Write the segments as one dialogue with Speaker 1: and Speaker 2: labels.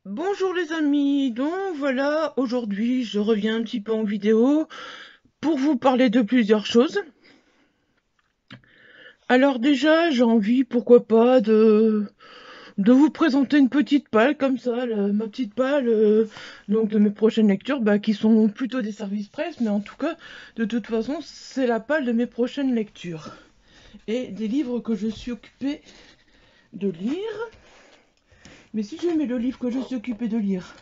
Speaker 1: Bonjour les amis, donc voilà, aujourd'hui je reviens un petit peu en vidéo pour vous parler de plusieurs choses. Alors déjà j'ai envie, pourquoi pas, de vous présenter une petite palle comme ça, ma petite palle donc de mes prochaines lectures, qui sont plutôt des services presse, mais en tout cas, de toute façon, c'est la palle de mes prochaines lectures. Et des livres que je suis occupée de lire, mais si je mets le livre que je suis occupée de lire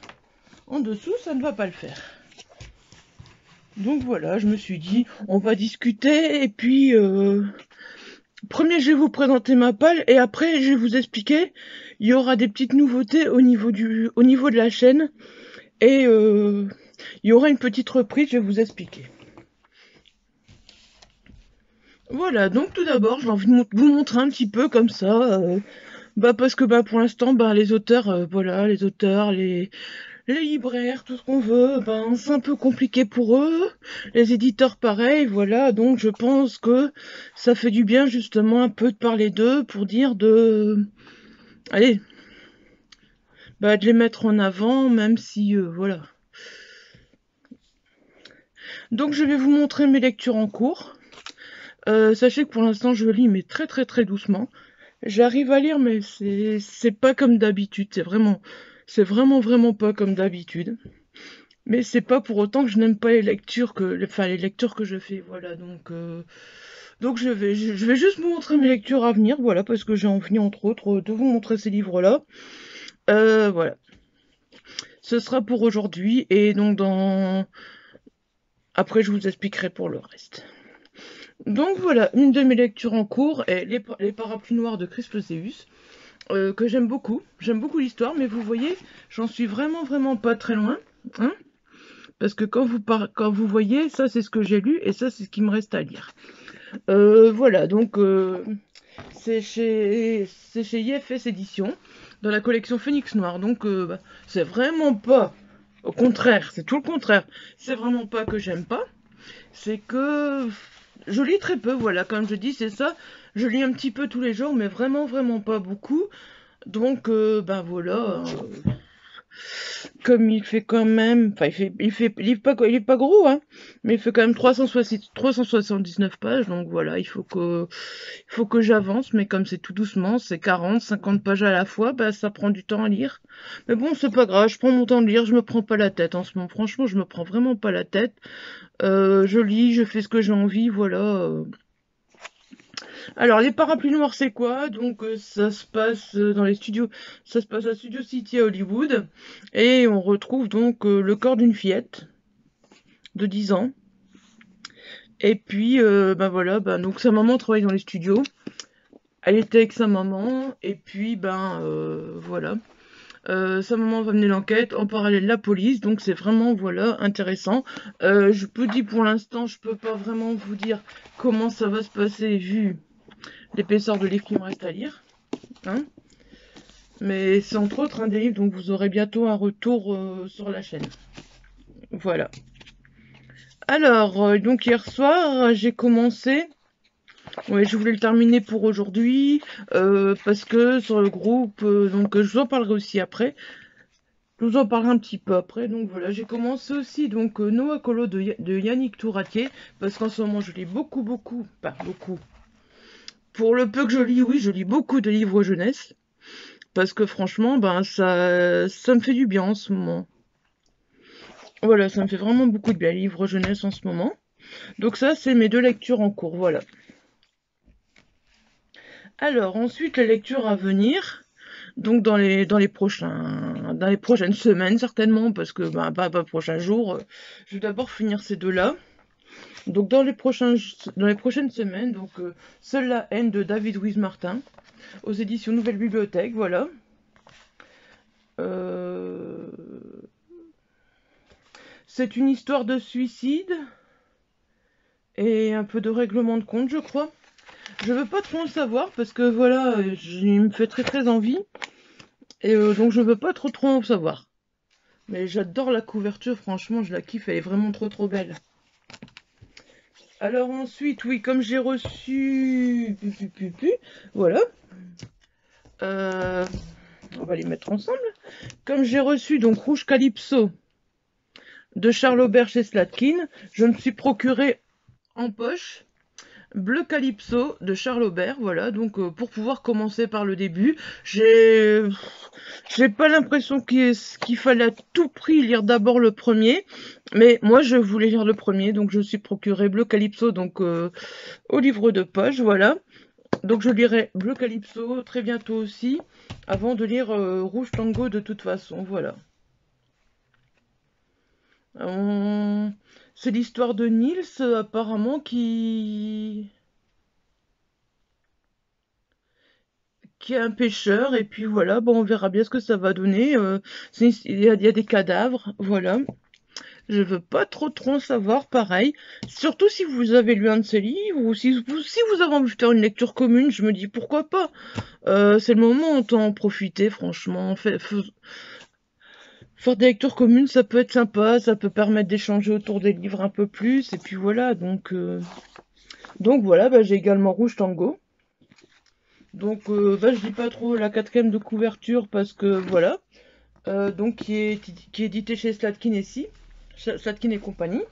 Speaker 1: en dessous, ça ne va pas le faire. Donc voilà, je me suis dit, on va discuter et puis premier je vais vous présenter ma palle et après je vais vous expliquer. Il y aura des petites nouveautés au niveau de la chaîne et il y aura une petite reprise, je vais vous expliquer. Voilà, donc tout d'abord, j'ai envie de vous montrer un petit peu comme ça, parce que pour l'instant, les auteurs, voilà, les auteurs, les libraires, tout ce qu'on veut, c'est un peu compliqué pour eux. Les éditeurs, pareil, voilà. Donc, je pense que ça fait du bien, justement, un peu de parler d'eux pour dire allez, de les mettre en avant, même si, voilà. Donc, je vais vous montrer mes lectures en cours. Sachez que pour l'instant, je lis, mais très, très, très doucement. J'arrive à lire, mais c'est pas comme d'habitude. C'est vraiment, vraiment pas comme d'habitude. Mais c'est pas pour autant que je n'aime pas les lectures les lectures que je fais, voilà. Donc je vais juste vous montrer mes lectures à venir, voilà, parce que j'ai envie entre autres de vous montrer ces livres-là. Voilà, ce sera pour aujourd'hui et donc après je vous expliquerai pour le reste. Donc voilà, une de mes lectures en cours est Les Parapluies Noirs de Crispus, que j'aime beaucoup. J'aime beaucoup l'histoire, mais vous voyez, j'en suis vraiment, vraiment pas très loin, hein. Parce que quand vous voyez, ça c'est ce que j'ai lu et ça c'est ce qui me reste à lire. Voilà, donc c'est chez IFS Éditions, dans la collection Phénix Noir. Donc c'est vraiment pas, au contraire, c'est tout le contraire. C'est vraiment pas que j'aime pas, c'est que je lis très peu, voilà, comme je dis, c'est ça. Je lis un petit peu tous les jours, mais vraiment, vraiment pas beaucoup. Donc, voilà, comme il fait quand même, enfin il est pas gros, hein, mais il fait quand même 379 pages, donc voilà, il faut que j'avance, mais comme c'est tout doucement, c'est 40, 50 pages à la fois, ça prend du temps à lire. Mais bon, c'est pas grave, je prends mon temps de lire, je me prends pas la tête en ce moment, franchement, je me prends vraiment pas la tête. Je lis, je fais ce que j'ai envie, voilà. Alors, les parapluies noirs, c'est quoi? Donc, ça se passe dans les studios, ça se passe à Studio City à Hollywood, et on retrouve donc le corps d'une fillette de 10 ans. Et puis, voilà, donc sa maman travaille dans les studios. Elle était avec sa maman, et puis, voilà. Sa maman va mener l'enquête, en parallèle la police, donc c'est vraiment, voilà, intéressant. Je peux dire pour l'instant, je peux pas vraiment vous dire comment ça va se passer vu l'épaisseur de livre qui me reste à lire, hein. Mais c'est entre autres un des livres, donc vous aurez bientôt un retour sur la chaîne. Voilà. Alors, donc hier soir, j'ai commencé. Ouais, je voulais le terminer pour aujourd'hui, parce que sur le groupe, je vous en parlerai aussi après. Je vous en parlerai un petit peu après. Donc voilà, j'ai commencé aussi Noah Colo de Yannick Touratier, parce qu'en ce moment je lis beaucoup, beaucoup, pas beaucoup. Pour le peu que je lis, oui, je lis beaucoup de livres jeunesse. Parce que franchement, ça me fait du bien en ce moment. Voilà, ça me fait vraiment beaucoup de bien, livres jeunesse en ce moment. Donc ça, c'est mes deux lectures en cours, voilà. Alors, ensuite, les lectures à venir. Donc dans les prochaines semaines, certainement, parce que pas prochains jours. Je vais d'abord finir ces deux-là. Donc dans les prochaines semaines, Seule la haine de David Louise Martin, aux éditions Nouvelle Bibliothèque, voilà. Euh, C'est une histoire de suicide et un peu de règlement de compte, je crois. Je veux pas trop en savoir parce que voilà, il me fait très très envie et donc je veux pas trop en savoir. Mais j'adore la couverture, franchement, je la kiffe, elle est vraiment trop belle. Alors ensuite, oui, comme j'ai reçu, voilà. Euh, On va les mettre ensemble. Comme j'ai reçu donc Rouge Calypso de Charles Aubert chez Slatkin, je me suis procuré en poche Bleu Calypso de Charles Aubert, voilà, donc pour pouvoir commencer par le début, j'ai pas l'impression qu'il fallait à tout prix lire d'abord le premier, mais moi je voulais lire le premier, donc je me suis procuré Bleu Calypso, donc au livre de poche, voilà. Donc je lirai Bleu Calypso très bientôt aussi, avant de lire Rouge Tango de toute façon, voilà. C'est l'histoire de Nils, apparemment, qui est un pêcheur, et puis voilà, bon, on verra bien ce que ça va donner. Il y a des cadavres, voilà. Je veux pas trop en savoir, pareil. Surtout si vous avez lu un de ces livres, ou si vous avez envie de faire une lecture commune, je me dis pourquoi pas. C'est le moment, autant en profiter, franchement. Faire des lectures communes, ça peut être sympa, ça peut permettre d'échanger autour des livres un peu plus, et puis voilà, donc voilà, bah, j'ai également Rouge Tango. Donc, bah, je dis pas trop la quatrième de couverture parce que voilà. Donc, qui est édité chez Slatkin ici, Slatkin et compagnie.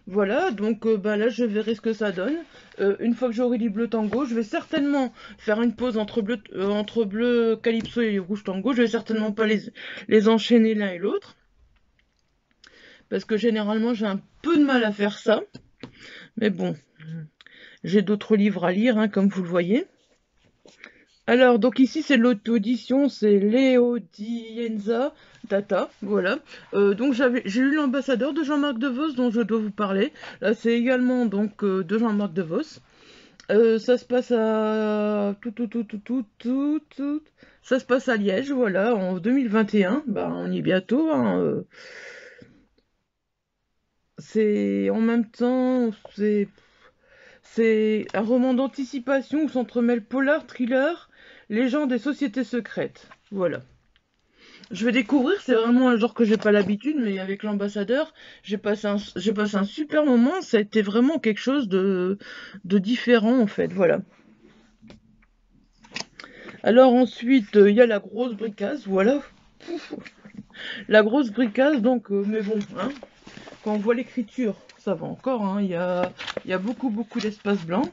Speaker 1: Voilà, donc bah, là, je verrai ce que ça donne. Une fois que j'aurai lu Bleu Tango, je vais certainement faire une pause entre Bleu Calypso et Rouge Tango. Je vais certainement pas les enchaîner l'un et l'autre. Parce que généralement, j'ai un peu de mal à faire ça. Mais bon, j'ai d'autres livres à lire, hein, comme vous le voyez. Alors, donc ici, c'est l'auto-audition, c'est Léo Dienza Tata, voilà. Donc, j'ai lu L'Ambassadeur de Jean-Marc Devos, dont je dois vous parler. Là, c'est également, donc, de Jean-Marc Devos. Ça se passe à... Ça se passe à Liège, voilà, en 2021. Bah, on y est bientôt, hein. C'est... En même temps, c'est un roman d'anticipation où s'entremêlent polar, thriller, légende et sociétés secrètes. Voilà. Je vais découvrir, c'est vraiment un genre que j'ai pas l'habitude, mais avec l'ambassadeur, j'ai passé un super moment. Ça a été vraiment quelque chose de différent en fait. Voilà. Alors ensuite, il y a la grosse bricasse, voilà. La grosse bricasse, donc, mais bon, hein, quand on voit l'écriture, ça va encore, hein, il y a beaucoup, beaucoup d'espace blanc.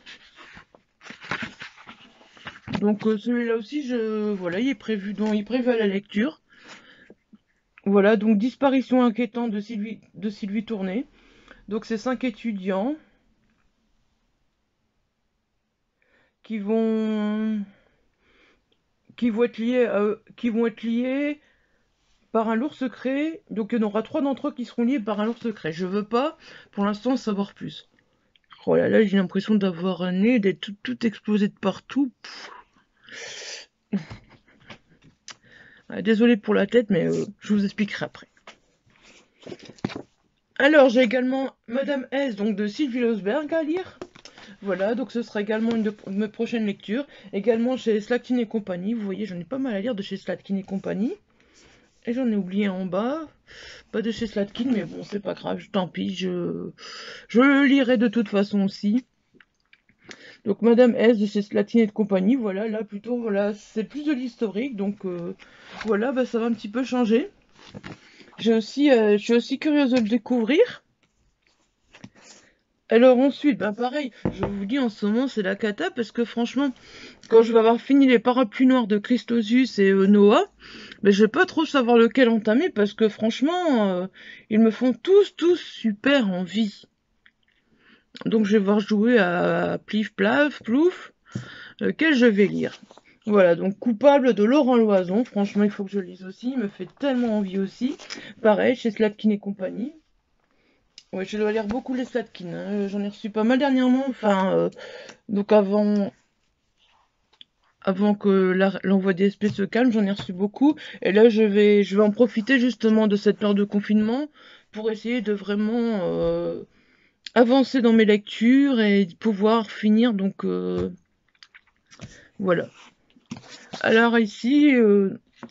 Speaker 1: Donc celui-là aussi, voilà, il est prévu à la lecture. Voilà, donc disparition inquiétante de Sylvie Tourné. Donc c'est 5 étudiants qui vont qui vont être liés par un lourd secret. Donc il y en aura 3 d'entre eux qui seront liés par un lourd secret. Je veux pas, pour l'instant, en savoir plus. Oh là là, j'ai l'impression d'avoir un nez, d'être tout explosé de partout. Désolée pour la tête, mais je vous expliquerai après. Alors, j'ai également Madame S, donc de Sylvie Losberg à lire. Voilà, donc ce sera également une de mes prochaines lectures. Également chez Slatkin et compagnie. Vous voyez, j'en ai pas mal à lire de chez Slatkin et compagnie. Et j'en ai oublié en bas. Pas de chez Slatkin, mais bon, c'est pas grave, tant pis, je le lirai de toute façon aussi. Donc Madame S de chez Slatkin et compagnie, voilà, là plutôt, voilà, c'est plus de l'historique, donc voilà, bah, ça va un petit peu changer. Je suis aussi curieuse de le découvrir. Alors ensuite, bah pareil, je vous dis en ce moment c'est la cata parce que franchement, quand je vais avoir fini les parapluies noirs de Christosus et Noah, ben je vais pas trop savoir lequel entamer parce que franchement, ils me font tous super envie. Donc je vais voir jouer à Plif Plaf Plouf, lequel je vais lire. Voilà, donc Coupable de Laurent Loison, franchement il faut que je le lise aussi, il me fait tellement envie aussi. Pareil, chez Slatkin et compagnie. Ouais, je dois lire beaucoup les Slatkin, hein. J'en ai reçu pas mal dernièrement, enfin, donc avant que l'envoi des SP se calme, j'en ai reçu beaucoup. Et là, je vais en profiter justement de cette période de confinement pour essayer de vraiment avancer dans mes lectures et pouvoir finir. Donc, voilà. Alors ici,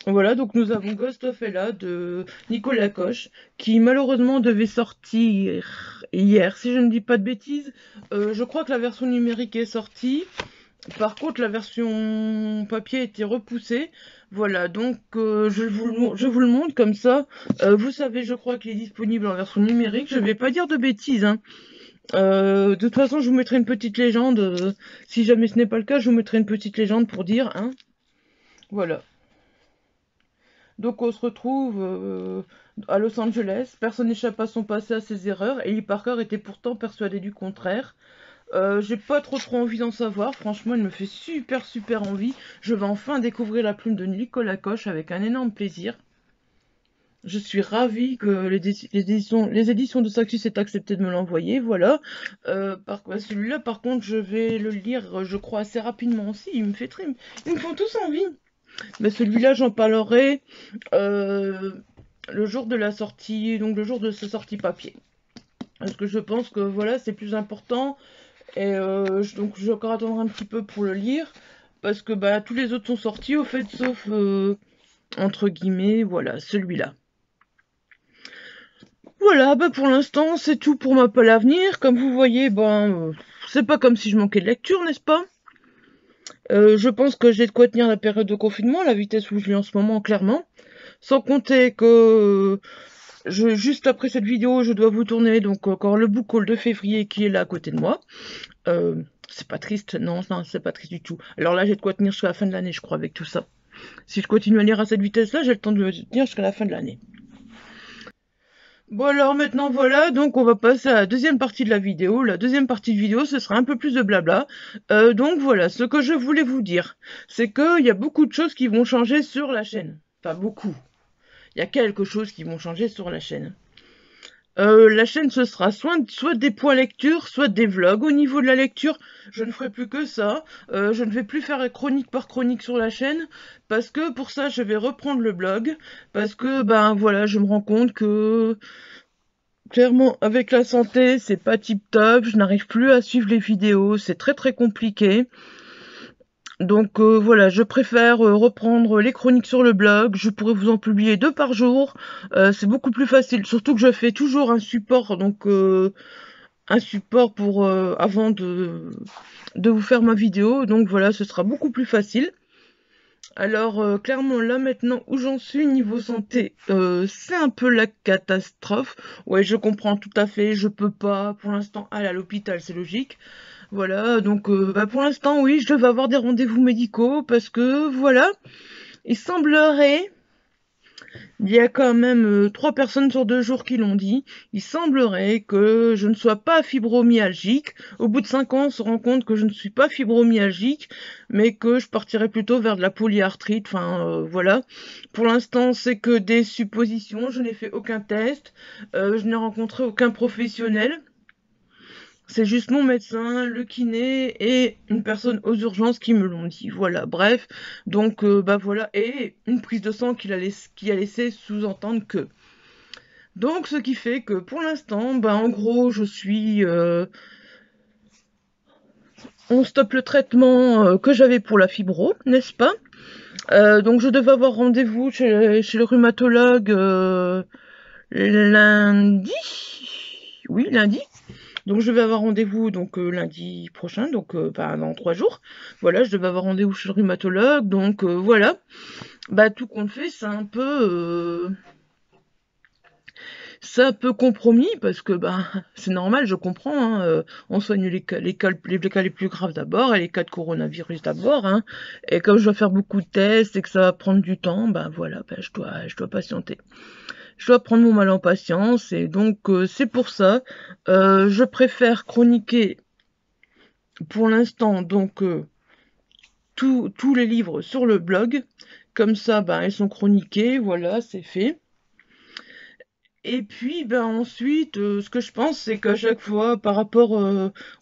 Speaker 1: voilà, donc nous avons Ghost of Ella de Nicolas Coche, qui malheureusement devait sortir hier, si je ne dis pas de bêtises. Je crois que la version numérique est sortie. Par contre, la version papier a été repoussée. Voilà, donc je vous le montre comme ça. Vous savez, je crois qu'il est disponible en version numérique. Je vais pas dire de bêtises, hein. De toute façon, je vous mettrai une petite légende. Si jamais ce n'est pas le cas, je vous mettrai une petite légende pour dire, hein. Voilà. Donc on se retrouve à Los Angeles. Personne n'échappe à son passé, à ses erreurs. Et Lee Parker était pourtant persuadé du contraire. J'ai pas trop envie d'en savoir. Franchement, il me fait super envie. Je vais enfin découvrir la plume de Nicolas Coche avec un énorme plaisir. Je suis ravie que les éditions de Saxus aient accepté de me l'envoyer, voilà. Celui-là, par contre, je vais le lire, je crois, assez rapidement aussi. Ils me font tous envie. Mais celui-là, j'en parlerai le jour de la sortie, donc le jour de sa sortie papier. Parce que je pense que, voilà, c'est plus important. Et donc, je vais encore attendre un petit peu pour le lire. Parce que, bah, tous les autres sont sortis, au fait, sauf, entre guillemets, voilà, celui-là. Voilà, bah pour l'instant, c'est tout pour ma pelle à venir. Comme vous voyez, c'est pas comme si je manquais de lecture, n'est-ce pas? Je pense que j'ai de quoi tenir la période de confinement, la vitesse où je lis en ce moment, clairement. Sans compter que juste après cette vidéo, je dois vous tourner donc encore le book haul de février qui est là à côté de moi. C'est pas triste, non, c'est pas triste du tout. Alors là, j'ai de quoi tenir jusqu'à la fin de l'année, je crois, avec tout ça. Si je continue à lire à cette vitesse-là, j'ai le temps de tenir jusqu'à la fin de l'année. Bon alors maintenant voilà, donc on va passer à la deuxième partie de la vidéo. La deuxième partie de vidéo, ce sera un peu plus de blabla. Donc voilà, ce que je voulais vous dire, c'est qu'il y a beaucoup de choses qui vont changer sur la chaîne. Enfin beaucoup. Il y a quelque chose qui vont changer sur la chaîne. La chaîne, ce sera soit des points lecture, soit des vlogs. Au niveau de la lecture, je ne ferai plus que ça. Je ne vais plus faire chronique par chronique sur la chaîne, parce que pour ça, je vais reprendre le blog. Parce que, ben voilà, je me rends compte que clairement, avec la santé, c'est pas tip top, je n'arrive plus à suivre les vidéos, c'est très compliqué. Donc voilà, je préfère reprendre les chroniques sur le blog, je pourrais vous en publier 2 par jour, c'est beaucoup plus facile, surtout que je fais toujours un support, donc un support pour avant de vous faire ma vidéo, donc voilà, ce sera beaucoup plus facile. Alors clairement là maintenant où j'en suis niveau santé, c'est un peu la catastrophe. Ouais, je comprends tout à fait, je peux pas pour l'instant aller à l'hôpital, c'est logique. Voilà, donc pour l'instant oui, je devais avoir des rendez-vous médicaux parce que voilà, il semblerait il y a quand même 3 personnes sur 2 jours qui l'ont dit. Il semblerait que je ne sois pas fibromyalgique. Au bout de 5 ans, on se rend compte que je ne suis pas fibromyalgique, mais que je partirais plutôt vers de la polyarthrite. Enfin, voilà. Pour l'instant, c'est que des suppositions. Je n'ai fait aucun test. Je n'ai rencontré aucun professionnel. C'est juste mon médecin, le kiné et une personne aux urgences qui me l'ont dit. Voilà, bref. Donc, voilà. Et une prise de sang qui a laissé sous-entendre que. Donc, ce qui fait que pour l'instant, en gros, je suis... on stoppe le traitement que j'avais pour la fibro, n'est-ce pas? Donc, je devais avoir rendez-vous chez le rhumatologue lundi. Oui, lundi. Donc je vais avoir rendez-vous donc lundi prochain, donc dans 3 jours. Voilà, je devais avoir rendez-vous chez le rhumatologue, donc voilà. Tout compte fait, c'est un peu compromis parce que c'est normal, je comprends. Hein, on soigne les cas les plus graves d'abord et les cas de coronavirus d'abord. Hein, et comme je dois faire beaucoup de tests et que ça va prendre du temps, voilà, je dois patienter. Je dois prendre mon mal en patience et donc c'est pour ça. Je préfère chroniquer pour l'instant donc tous les livres sur le blog. Comme ça, ils sont chroniqués, voilà, c'est fait. Et puis, ensuite, ce que je pense, c'est qu'à chaque fois, par rapport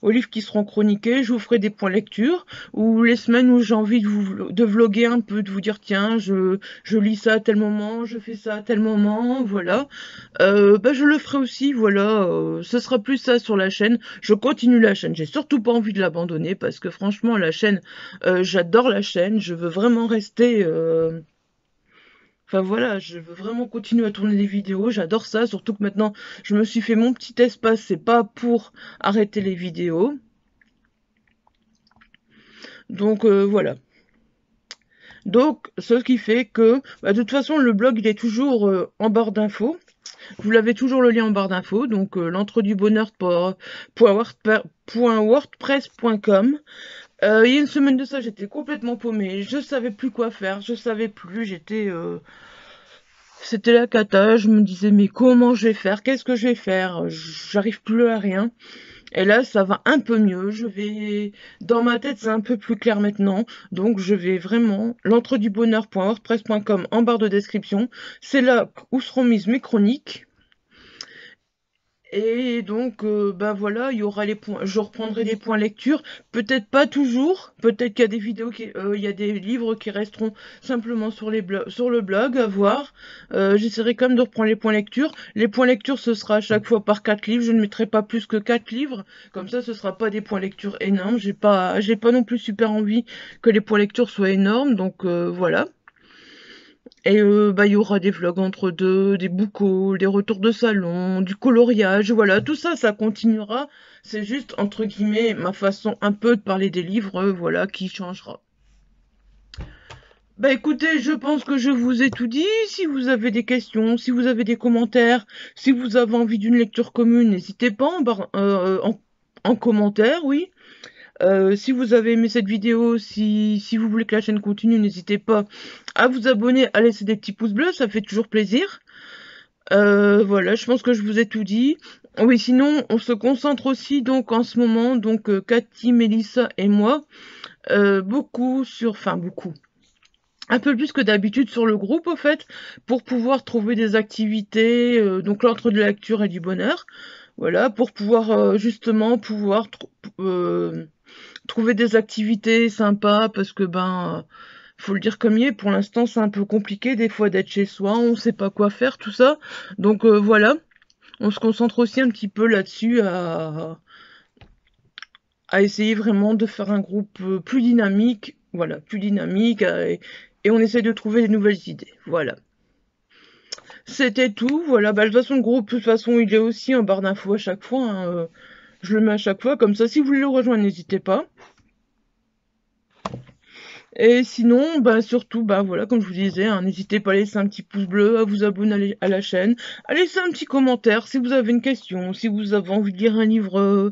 Speaker 1: aux livres qui seront chroniqués, je vous ferai des points lecture, ou les semaines où j'ai envie de vloguer un peu, de vous dire, tiens, je lis ça à tel moment, je fais ça à tel moment, voilà. Je le ferai aussi, voilà, ce sera plus ça sur la chaîne. Je continue la chaîne, j'ai surtout pas envie de l'abandonner, parce que franchement, la chaîne, j'adore la chaîne, je veux vraiment rester... Enfin voilà, je veux vraiment continuer à tourner des vidéos, j'adore ça, surtout que maintenant je me suis fait mon petit espace, c'est pas pour arrêter les vidéos. Donc voilà. Donc ce qui fait que, bah, de toute façon, le blog il est toujours en barre d'infos. Vous l'avez toujours le lien en barre d'infos, donc l'entredubonheur.wordpress.com. Il y a une semaine de ça, j'étais complètement paumée, je savais plus quoi faire, je savais plus, c'était la cata, je me disais mais comment je vais faire, qu'est-ce que je vais faire, j'arrive plus à rien. Et là, ça va un peu mieux. Dans ma tête, c'est un peu plus clair maintenant. Donc, je vais vraiment, l'entredubonheur.wordpress.com en barre de description. C'est là où seront mises mes chroniques. Et donc, ben voilà, il y aura les points, je reprendrai les points lecture. Peut-être pas toujours. Peut-être qu'il y a des il y a des livres qui resteront simplement sur le blog, à voir. J'essaierai quand même de reprendre les points lecture. Les points lecture, ce sera à chaque fois par 4 livres. Je ne mettrai pas plus que 4 livres. Comme ça, ce sera pas des points lecture énormes. J'ai pas non plus super envie que les points lecture soient énormes. Donc, voilà. Et bah, il y aura des vlogs entre deux, des book hauls, des retours de salon, du coloriage, voilà, tout ça, ça continuera. C'est juste, entre guillemets, ma façon un peu de parler des livres, voilà, qui changera. Bah écoutez, je pense que je vous ai tout dit. Si vous avez des questions, si vous avez des commentaires, si vous avez envie d'une lecture commune, n'hésitez pas en commentaire, oui. Si vous avez aimé cette vidéo, si vous voulez que la chaîne continue, n'hésitez pas à vous abonner, à laisser des petits pouces bleus, ça fait toujours plaisir. Voilà, je pense que je vous ai tout dit. Oui, sinon, on se concentre aussi donc en ce moment, donc Cathy, Mélissa et moi, beaucoup, un peu plus que d'habitude sur le groupe au fait, pour pouvoir trouver des activités, donc l'entre de la lecture et du bonheur, voilà, pour pouvoir justement trouver des activités sympas, parce que faut le dire comme il est, pour l'instant c'est un peu compliqué des fois d'être chez soi, on sait pas quoi faire, tout ça. Donc voilà, on se concentre aussi un petit peu là-dessus à essayer vraiment de faire un groupe plus dynamique, voilà, plus dynamique, et on essaie de trouver des nouvelles idées, voilà. C'était tout, voilà, bah de toute façon le groupe, de toute façon il est aussi en barre d'infos à chaque fois, hein, je le mets à chaque fois, comme ça si vous voulez le rejoindre, n'hésitez pas. Et sinon, bah surtout, bah voilà, comme je vous disais, hein, n'hésitez pas à laisser un petit pouce bleu, à vous abonner à la chaîne, à laisser un petit commentaire si vous avez une question, si vous avez envie de lire un livre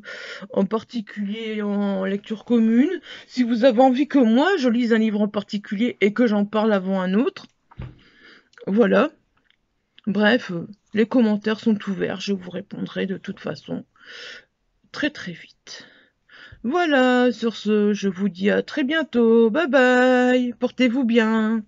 Speaker 1: en particulier en lecture commune, si vous avez envie que moi je lise un livre en particulier et que j'en parle avant un autre. Voilà. Bref, les commentaires sont ouverts, je vous répondrai de toute façon très très vite. Voilà, sur ce, je vous dis à très bientôt. Bye bye, portez-vous bien.